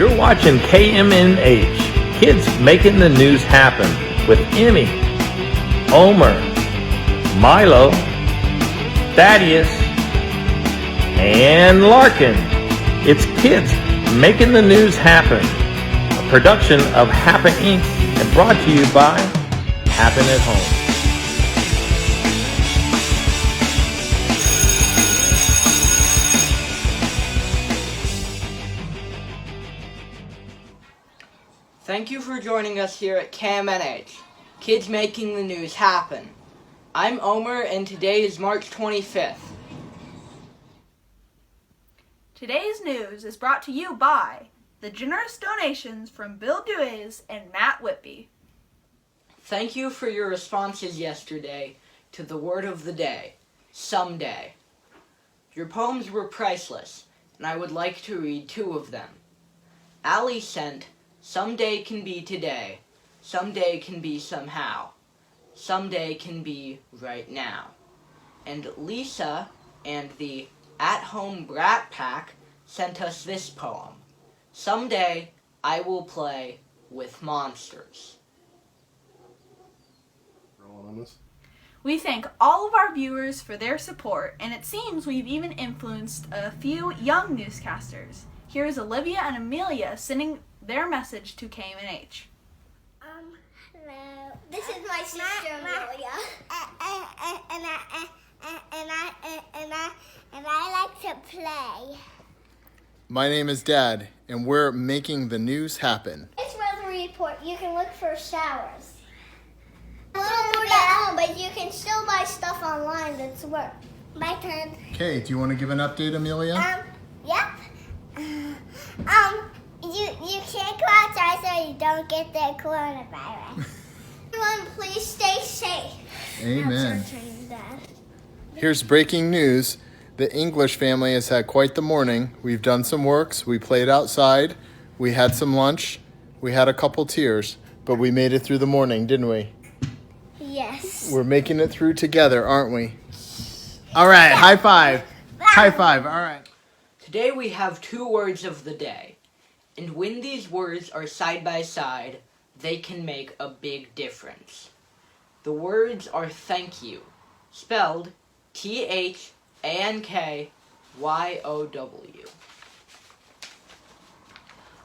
You're watching KMNH, Kids Making the News Happen, with Emmy, Omer, Milo, Thaddeus, and Larkin. It's Kids Making the News Happen, a production of Happen Inc. and brought to you by Happen at Home. Thank you for joining us here at KMNH, Kids Making the News Happen. I'm Omer, and today is March 25th. Today's news is brought to you by the generous donations from Bill Dewey's and Matt Whitby. Thank you for your responses yesterday to the word of the day, someday. Your poems were priceless, and I would like to read two of them. Allie sent, "Someday can be today, someday can be somehow, someday can be right now." And Lisa and the At Home Brat Pack sent us this poem, "Someday I will play with monsters." We thank all of our viewers for their support, and it seems we've even influenced a few young newscasters. Here is Olivia and Amelia sending their message to KMNH. Hello. This is my sister Amelia. And I like to play. My name is Dad, and we're making the news happen. It's weather report. You can look for showers. A little more at home, but you can still buy stuff online that's work. My turn. Okay, do you want to give an update, Amelia? Yep. You can't go outside so you don't get the coronavirus. Everyone, please stay safe. Amen. That's your turn, Dad. Here's breaking news. The English family has had quite the morning. We've done some works. We played outside. We had some lunch. We had a couple tears, but we made it through the morning, didn't we? Yes. We're making it through together, aren't we? All right, high five. High five, all right. Today we have two words of the day, and when these words are side by side, they can make a big difference. The words are thank you, spelled THANKYOW.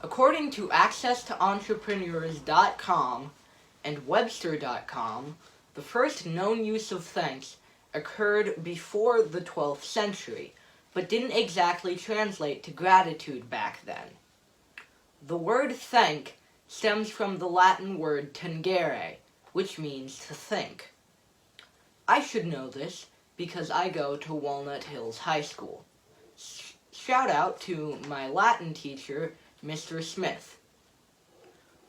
According to AccessToEntrepreneurs.com and Webster.com, the first known use of thanks occurred before the 12th century, but didn't exactly translate to gratitude back then. The word thank stems from the Latin word tangere, which means to think. I should know this because I go to Walnut Hills High School. Shout out to my Latin teacher, Mr. Smith.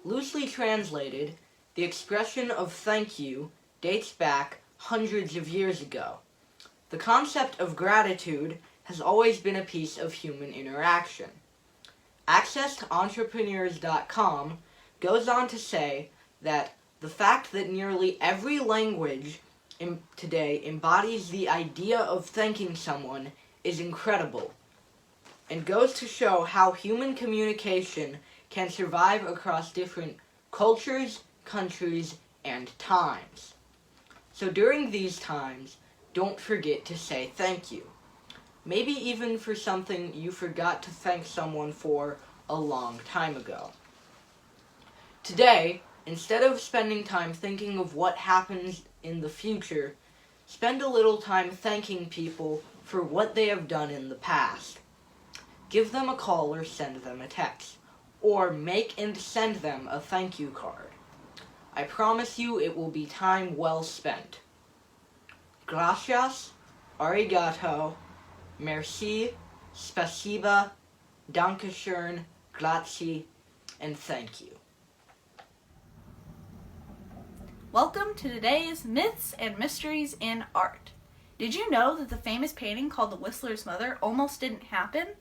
Loosely translated, the expression of thank you dates back hundreds of years ago. The concept of gratitude has always been a piece of human interaction. AccessToEntrepreneurs.com goes on to say that the fact that nearly every language today embodies the idea of thanking someone is incredible, and goes to show how human communication can survive across different cultures, countries, and times. So during these times, don't forget to say thank you. Maybe even for something you forgot to thank someone for a long time ago. Today, instead of spending time thinking of what happens in the future, spend a little time thanking people for what they have done in the past. Give them a call or send them a text, or make and send them a thank you card. I promise you it will be time well spent. Gracias, arigato, merci, spasiba, dankeschön, grazie, and thank you. Welcome to today's Myths and Mysteries in Art. Did you know that the famous painting called The Whistler's Mother almost didn't happen?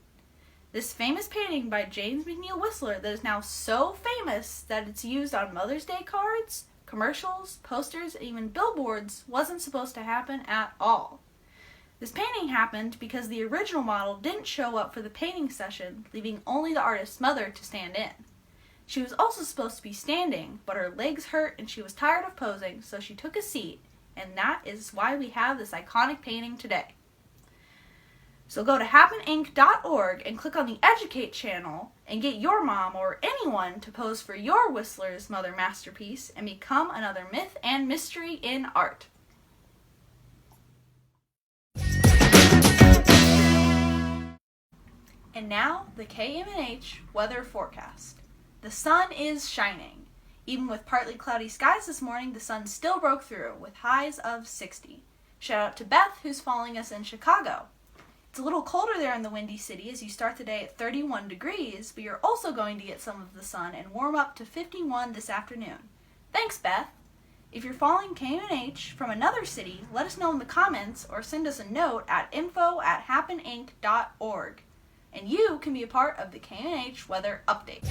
This famous painting by James McNeill Whistler that is now so famous that it's used on Mother's Day cards, commercials, posters, and even billboards wasn't supposed to happen at all. This painting happened because the original model didn't show up for the painting session, leaving only the artist's mother to stand in. She was also supposed to be standing, but her legs hurt and she was tired of posing, so she took a seat, and that is why we have this iconic painting today. So go to happeninc.org and click on the Educate channel and get your mom or anyone to pose for your Whistler's Mother masterpiece and become another myth and mystery in art. And now, the KMNH weather forecast. The sun is shining. Even with partly cloudy skies this morning, the sun still broke through with highs of 60. Shout out to Beth, who's following us in Chicago. It's a little colder there in the Windy City as you start the day at 31 degrees, but you're also going to get some of the sun and warm up to 51 this afternoon. Thanks, Beth. If you're following KMNH from another city, let us know in the comments or send us a note at info@happeninc.org. And you can be a part of the KMNH weather update.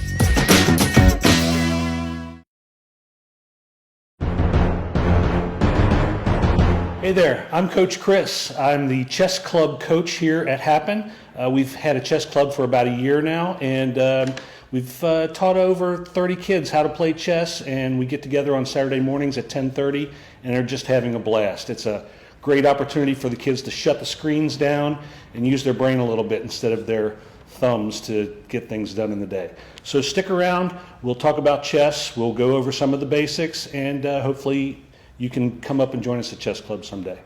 Hey there, I'm Coach Chris. I'm the chess club coach here at Happen. We've had a chess club for about a year now, and we've taught over 30 kids how to play chess, and we get together on Saturday mornings at 10:30, and they're just having a blast. It's a great opportunity for the kids to shut the screens down and use their brain a little bit instead of their thumbs to get things done in the day. So stick around, we'll talk about chess, we'll go over some of the basics, and hopefully you can come up and join us at Chess Club someday.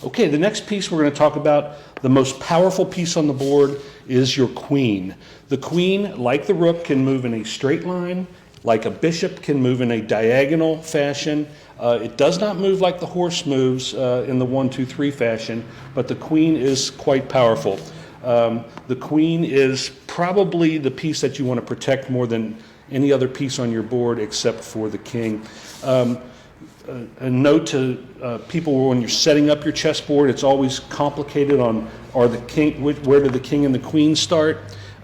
Okay, the next piece we're going to talk about, the most powerful piece on the board, is your queen. The queen, like the rook, can move in a straight line, like a bishop can move in a diagonal fashion. It does not move like the horse moves in the 1-2-3 fashion, but the queen is quite powerful. The queen is probably the piece that you want to protect more than any other piece on your board except for the king. A note to people when you're setting up your chessboard, it's always complicated on where do the king and the queen start.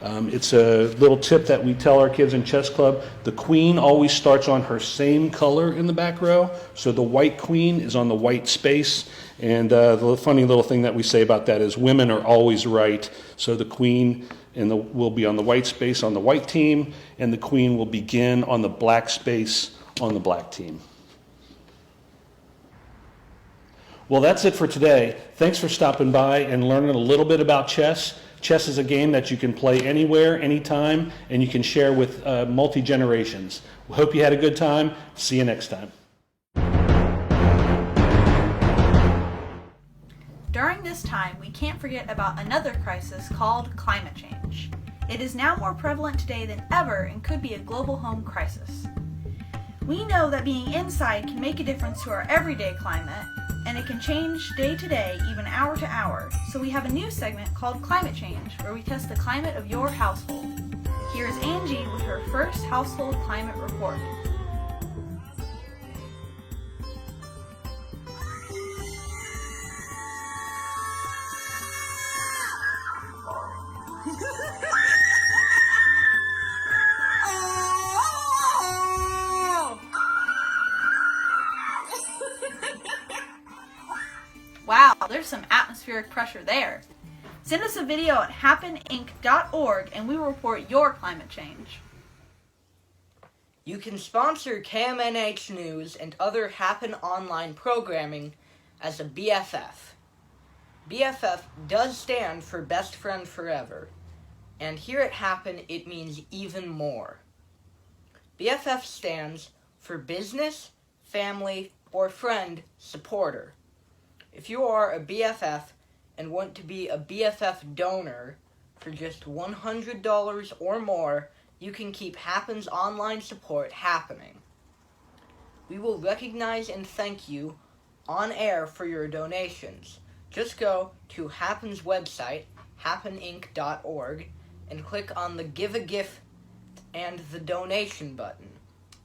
It's a little tip that we tell our kids in chess club. The queen always starts on her same color in the back row, so the white queen is on the white space. And the funny little thing that we say about that is women are always right, so the queen will be on the white space on the white team, and the queen will begin on the black space on the black team. Well, that's it for today. Thanks for stopping by and learning a little bit about chess. Chess is a game that you can play anywhere, anytime, and you can share with multi-generations. We hope you had a good time. See you next time. During this time, we can't forget about another crisis called climate change. It is now more prevalent today than ever and could be a global home crisis. We know that being inside can make a difference to our everyday climate, and it can change day to day, even hour to hour. So we have a new segment called Climate Change, where we test the climate of your household. Here is Angie with her first household climate report. Wow, there's some atmospheric pressure there. Send us a video at happeninc.org and we will report your climate change. You can sponsor KMNH News and other Happen online programming as a BFF. BFF does stand for Best Friend Forever, and here at Happen it means even more. BFF stands for Business, Family, or Friend Supporter. If you are a BFF and want to be a BFF donor for just $100 or more, you can keep Happen's online support happening. We will recognize and thank you on air for your donations. Just go to Happen's website, happeninc.org, and click on the Give a Gift and the Donation button,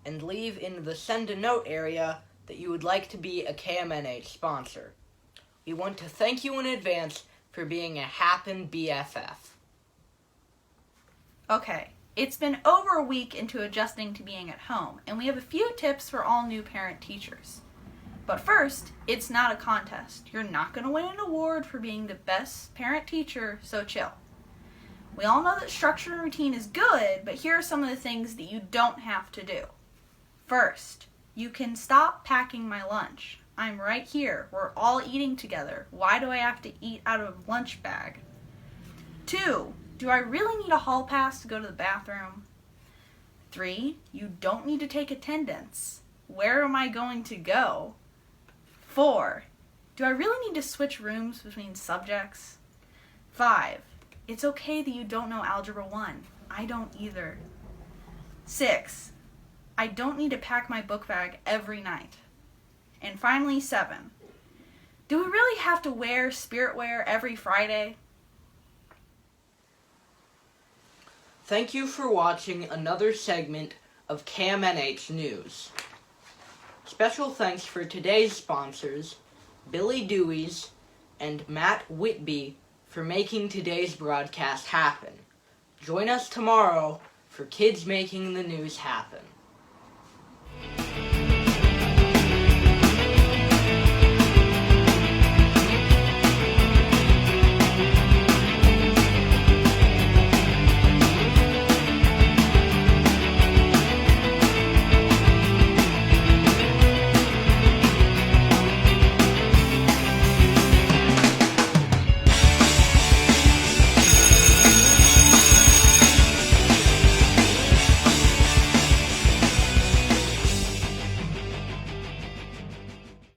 and leave in the Send a Note area that you would like to be a KMNH sponsor. We want to thank you in advance for being a Happen BFF. Okay, it's been over a week into adjusting to being at home, and we have a few tips for all new parent teachers. But first, it's not a contest. You're not going to win an award for being the best parent-teacher, so chill. We all know that structure and routine is good, but here are some of the things that you don't have to do. First, you can stop packing my lunch. I'm right here. We're all eating together. Why do I have to eat out of a lunch bag? 2, do I really need a hall pass to go to the bathroom? 3, you don't need to take attendance. Where am I going to go? 4, do I really need to switch rooms between subjects? 5, it's okay that you don't know Algebra 1. I don't either. 6, I don't need to pack my book bag every night. And finally, 7, do we really have to wear spirit wear every Friday? Thank you for watching another segment of KMNH News. Special thanks for today's sponsors, Billy Dewey's and Matt Whitby, for making today's broadcast happen. Join us tomorrow for Kids Making the News Happen.